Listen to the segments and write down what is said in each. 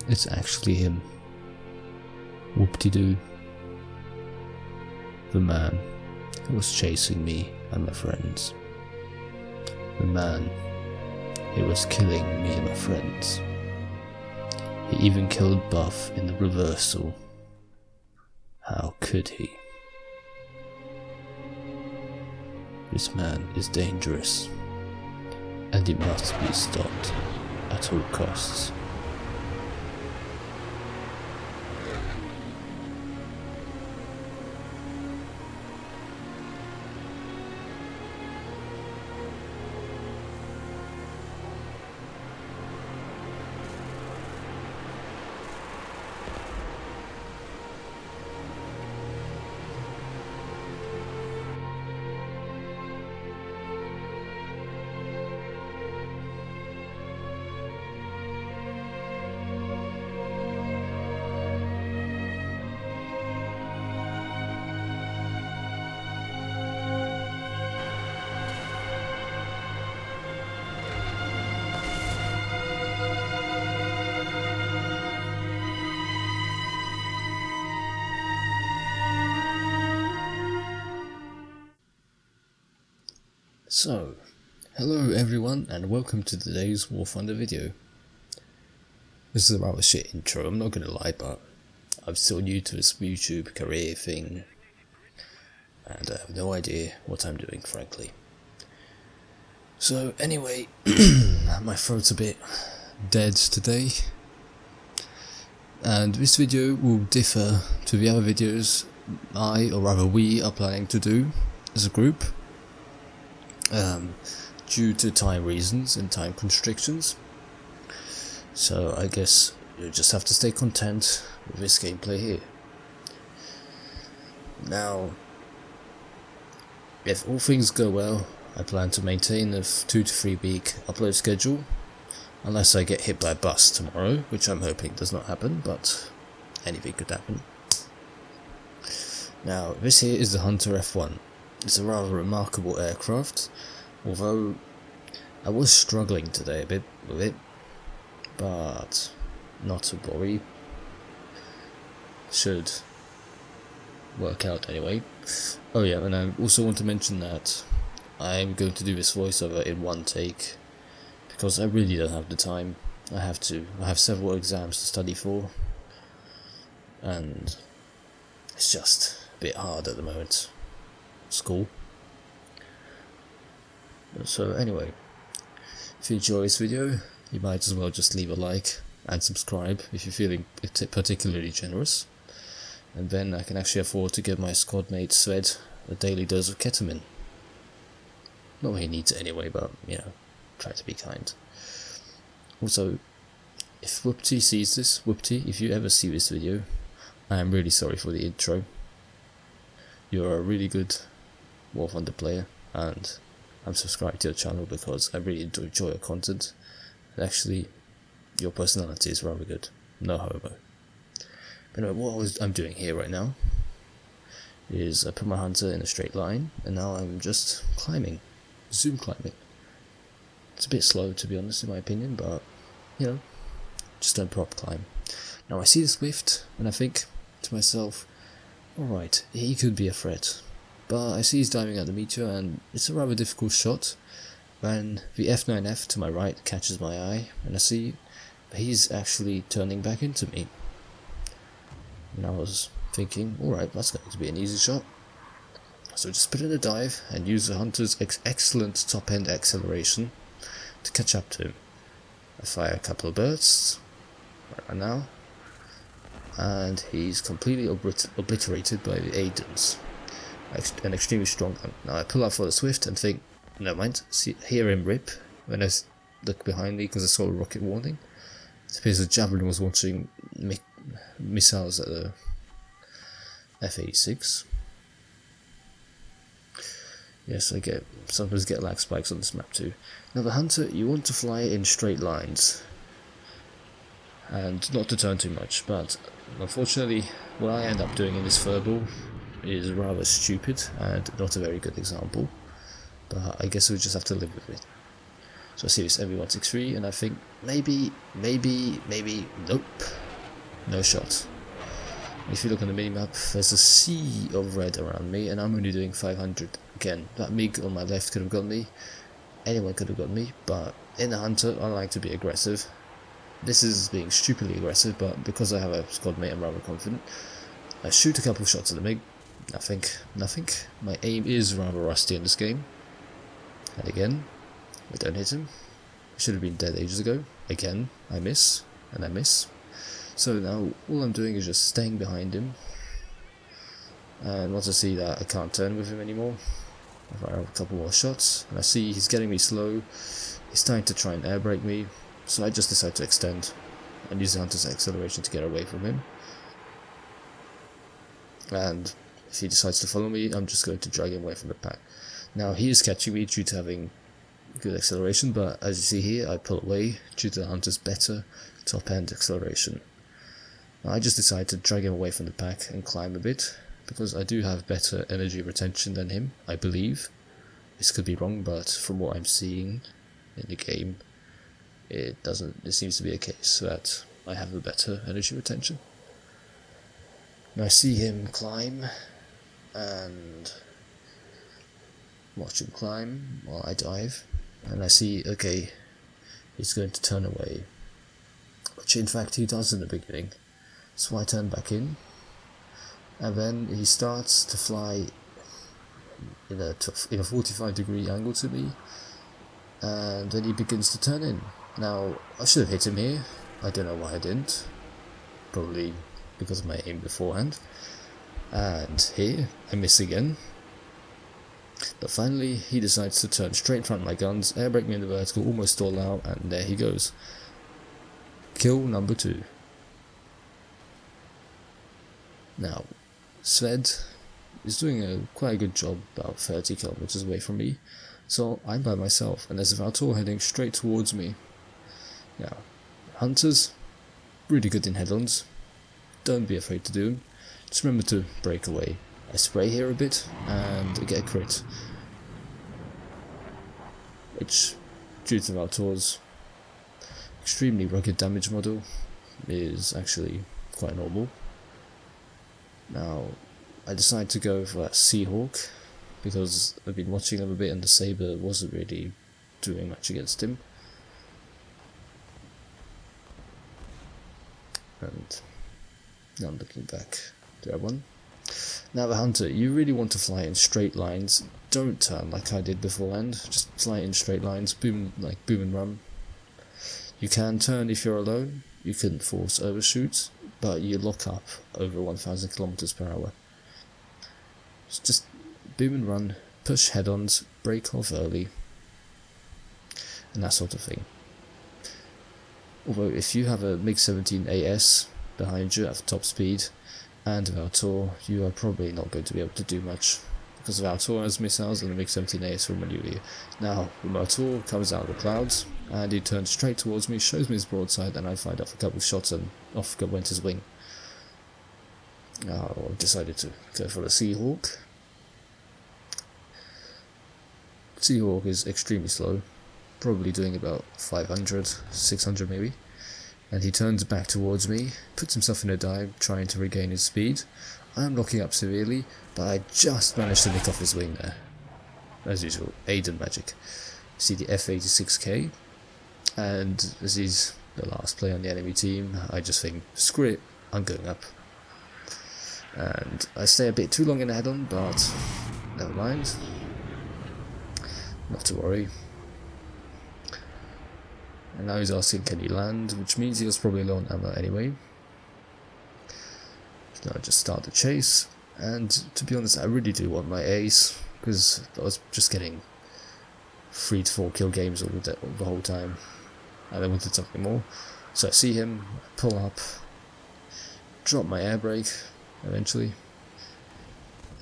It's actually him. Whoop-de-doo. The man who was chasing me and my friends. The man who was killing me and my friends. He even killed Buff in the reversal. How could he? This man is dangerous, and he must be stopped at all costs. So, hello everyone and welcome to today's War Thunder video. This is a rather shit intro, I'm not gonna lie, but I'm still new to this YouTube career thing and I have no idea what I'm doing, frankly. So anyway, my throat's a bit dead today, and this video will differ to the other videos we are planning to do as a group. Due to time reasons and time constrictions. So I guess you just have to stay content with this gameplay here. Now, if all things go well, I plan to maintain a 2 to 3 week upload schedule, unless I get hit by a bus tomorrow, which I'm hoping does not happen, but anything could happen. Now, this here is the Hunter F1. It's a rather remarkable aircraft, although I was struggling today a bit with it, but not to worry, should work out anyway. Oh yeah, and I also want to mention that I'm going to do this voiceover in one take, because I really don't have the time. I have several exams to study for, and it's just a bit hard at the moment. School. So anyway, if you enjoy this video, you might as well just leave a like and subscribe if you're feeling particularly generous, and then I can actually afford to give my squad mate Sved a daily dose of ketamine. Not that he needs it anyway, but you know, try to be kind. Also, if Whoopty sees this, Whoopty, if you ever see this video, I am really sorry for the intro. You're a really good War Thunder player, and I'm subscribed to your channel because I really enjoy your content, and actually your personality is rather good. No homo. But anyway, what I'm doing here right now is I put my hunter in a straight line, and now I'm just climbing, zoom climbing. It's a bit slow, to be honest, in my opinion, but you know, just don't prop climb. Now I see the Swift and I think to myself, alright, he could be a threat. But I see he's diving at the meteor, and it's a rather difficult shot when the F9F to my right catches my eye, and I see he's actually turning back into me. And I was thinking, alright, that's going to be an easy shot. So just put in a dive and use the Hunter's excellent top end acceleration to catch up to him. I fire a couple of bursts right now, and he's completely obliterated by the Aidens. An extremely strong one. Now I pull out for the Swift and think, never mind, hear him rip when I look behind me because I saw a rocket warning. It appears the Javelin was launching missiles at the F-86. Yes, sometimes get lag spikes on this map too. Now the Hunter, you want to fly in straight lines and not to turn too much, but unfortunately what I end up doing in this furball is rather stupid and not a very good example, but I guess we just have to live with it. So I see this MV163 and I think maybe, nope, no shot. If you look on the minimap, there's a sea of red around me and I'm only doing 500. Again, that MiG on my left could have got me, anyone could have got me, but in the Hunter I like to be aggressive. This is being stupidly aggressive, but because I have a squad mate I'm rather confident. I shoot a couple of shots at the MiG, nothing. My aim is rather rusty in this game. And again, I don't hit him. I should have been dead ages ago. Again, I miss, and I miss. So now all I'm doing is just staying behind him. And once I see that I can't turn with him anymore, I fire a couple more shots, and I see he's getting me slow. He's starting to try and air brake me, so I just decide to extend and use the Hunter's acceleration to get away from him. And if he decides to follow me, I'm just going to drag him away from the pack. Now he is catching me due to having good acceleration, but as you see here, I pull away due to the Hunter's better top end acceleration. Now I just decide to drag him away from the pack and climb a bit, because I do have better energy retention than him, I believe. This could be wrong, but from what I'm seeing in the game, it seems to be a case that I have a better energy retention. Now I see him climb, and watch him climb while I dive, and I see, okay, he's going to turn away, which in fact he does in the beginning. So I turn back in, and then he starts to fly in a 45-degree angle to me, and then he begins to turn in. Now I should have hit him here, I don't know why I didn't, probably because of my aim beforehand, and here I miss again. But finally he decides to turn straight in front of my guns, air brake me in the vertical, almost stall out, and there he goes. Kill number 2. Now Sved is doing quite a good job about 30 kilometers away from me, so I'm by myself and there's a Valtor heading straight towards me. Now Hunters, really good in head-ons, don't be afraid to do them, just remember to break away. I spray here a bit and I get a crit, which due to Valtor's extremely rugged damage model is actually quite normal. Now I decide to go for that Seahawk because I've been watching him a bit and the Sabre wasn't really doing much against him. And now I'm looking back to that one. Now the Hunter, you really want to fly in straight lines, don't turn like I did beforehand, just fly in straight lines, boom and run. You can turn if you're alone, you can force overshoot, but you lock up over 1000 kilometers per hour. So just boom and run, push head-ons, break off early, and that sort of thing. Although if you have a MiG-17 AS behind you at top speed and Valtor, you are probably not going to be able to do much, because Valtor has missiles and the MiG-17 AS will maneuver you. Now the Valtor comes out of the clouds and he turns straight towards me, shows me his broadside, and I fired off a couple of shots and off went his wing. Now I've decided to go for the Seahawk. Seahawk is extremely slow, probably doing about 500, 600 maybe, and he turns back towards me, puts himself in a dive, trying to regain his speed. I am locking up severely, but I just managed to nick off his wing there. As usual, Aiden magic. See the F-86K, and as he's the last player on the enemy team, I just think, screw it, I'm going up. And I stay a bit too long in the head-on, but never mind. Not to worry. And now he's asking can he land, which means he was probably low on ammo anyway. So now I just start the chase, and to be honest I really do want my ace, because I was just getting 3 to 4 kill games all the whole time, and I wanted something more. So I see him, pull up, drop my air brake eventually,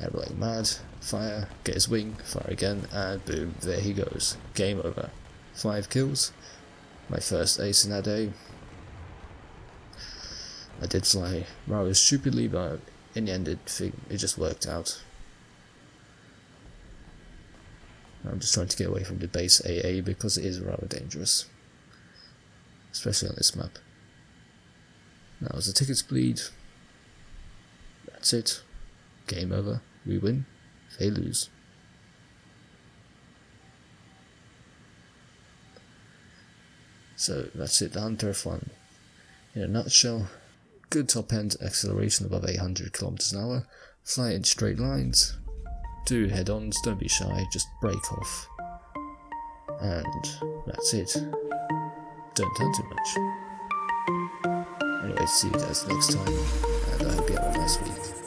air brake mad, fire, get his wing, fire again, and boom, there he goes. Game over. 5 kills. My first ace in that day. I did fly rather stupidly, but in the end it just worked out. I'm just trying to get away from the base AA because it is rather dangerous, especially on this map. Now as the tickets bleed, that's it. Game over. We win, they lose. So that's it, the Hunter F1. In a nutshell, good top end acceleration above 800 km an hour, fly in straight lines, do head-ons, don't be shy, just break off. And that's it. Don't turn too much. Anyway, see you guys next time, and I hope you have a nice week.